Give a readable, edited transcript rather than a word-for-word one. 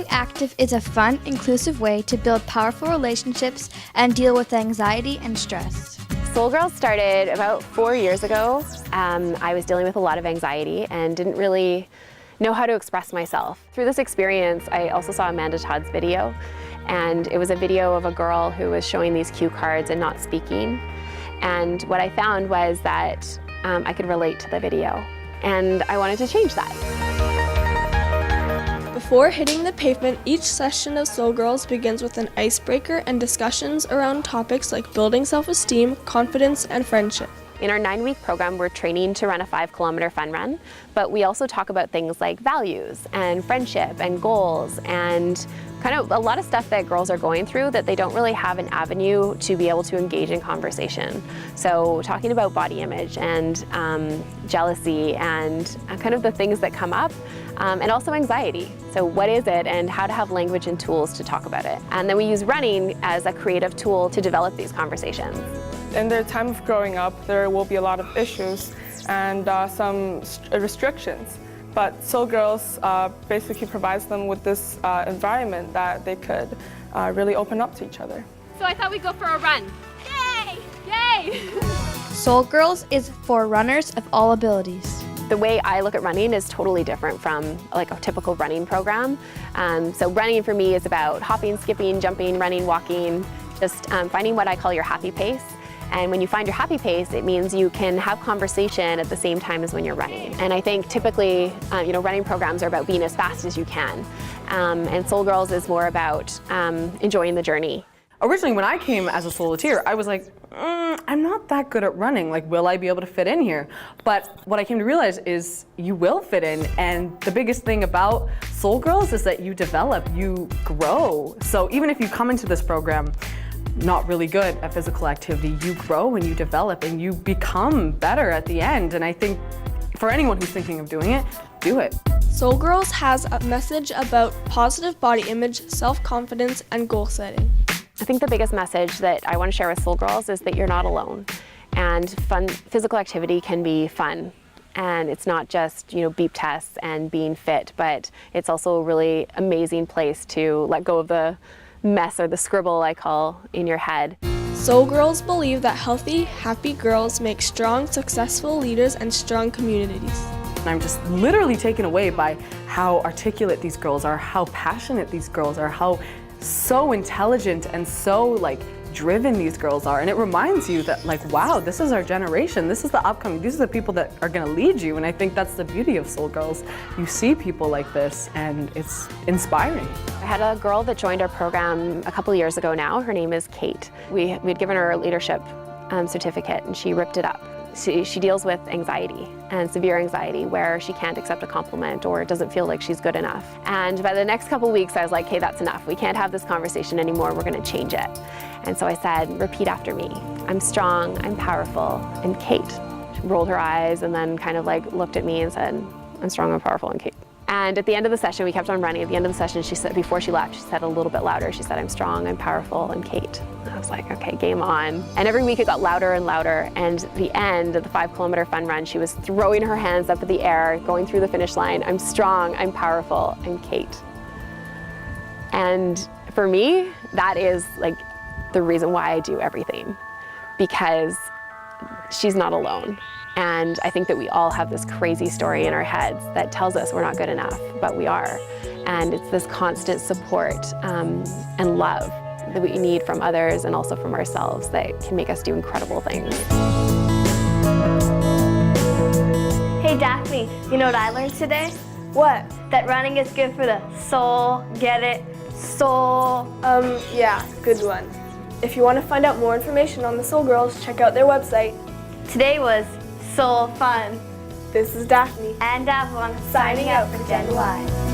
Being active is a fun, inclusive way to build powerful relationships and deal with anxiety and stress. Soul Girls started about 4 years ago. I was dealing with a lot of anxiety and didn't really know how to express myself. Through this experience, I also saw Amanda Todd's video, and it was a video of a girl who was showing these cue cards and not speaking. And what I found was that I could relate to the video, and I wanted to change that. Before hitting the pavement, each session of Soul Girls begins with an icebreaker and discussions around topics like building self-esteem, confidence, and friendship. In our 9-week program, we're training to run a 5-kilometer fun run, but we also talk about things like values and friendship and goals and kind of a lot of stuff that girls are going through that they don't really have an avenue to be able to engage in conversation. So talking about body image and jealousy and kind of the things that come up, and also anxiety. So what is it and how to have language and tools to talk about it. And then we use running as a creative tool to develop these conversations. In their time of growing up, there will be a lot of issues and some restrictions. But Soul Girls basically provides them with this environment that they could really open up to each other. So I thought we'd go for a run. Yay! Yay! Soul Girls is for runners of all abilities. The way I look at running is totally different from like a typical running program. So running for me is about hopping, skipping, jumping, running, walking, just finding what I call your happy pace. And when you find your happy pace, it means you can have conversation at the same time as when you're running. And I think typically, running programs are about being as fast as you can. And Soul Girls is more about enjoying the journey. Originally, when I came as a solitaire, I was like, I'm not that good at running. Like, will I be able to fit in here? But what I came to realize is you will fit in. And the biggest thing about Soul Girls is that you develop, you grow. So even if you come into this program not really good at physical activity, you grow and you develop and you become better at the end. And I think for anyone who's thinking of doing it, do it. Soul Girls has a message about positive body image, self-confidence, and goal setting. I think the biggest message that I want to share with Soul Girls is that you're not alone. And physical activity can be fun. And it's not just, beep tests and being fit, but it's also a really amazing place to let go of the mess or the scribble I call in your head. Soul Girls believe that healthy, happy girls make strong, successful leaders and strong communities. I'm just literally taken away by how articulate these girls are, how passionate these girls are, how so intelligent and so driven these girls are. And it reminds you that wow, this is our generation. This is the upcoming, these are the people that are gonna lead you. And I think that's the beauty of Soul Girls. You see people like this and it's inspiring. I had a girl that joined our program a couple of years ago now. Her name is Kate. We'd given her a leadership certificate and she ripped it up. She deals with anxiety and severe anxiety where she can't accept a compliment or doesn't feel like she's good enough. And by the next couple of weeks, I was like, hey, that's enough. We can't have this conversation anymore. We're gonna change it. And so I said, repeat after me. I'm strong, I'm powerful, and Kate. She rolled her eyes and then kind of looked at me and said, I'm strong, I'm powerful, and Kate. And at the end of the session, we kept on running. At the end of the session, she said, before she left, she said a little bit louder. She said, I'm strong, I'm powerful, and Kate. And I was like, okay, game on. And every week it got louder and louder. And at the end of the 5-kilometer fun run, she was throwing her hands up in the air, going through the finish line. I'm strong, I'm powerful, and Kate. And for me, that is the reason why I do everything, because she's not alone. And I think that we all have this crazy story in our heads that tells us we're not good enough, but we are. And it's this constant support and love that we need from others and also from ourselves that can make us do incredible things. Hey Daphne, you know what I learned today? What? That running is good for the soul, get it? Soul. Yeah, good one. If you want to find out more information on the Soul Girls, check out their website. Today was soul fun. This is Daphne. And Davon signing out for Gen Y.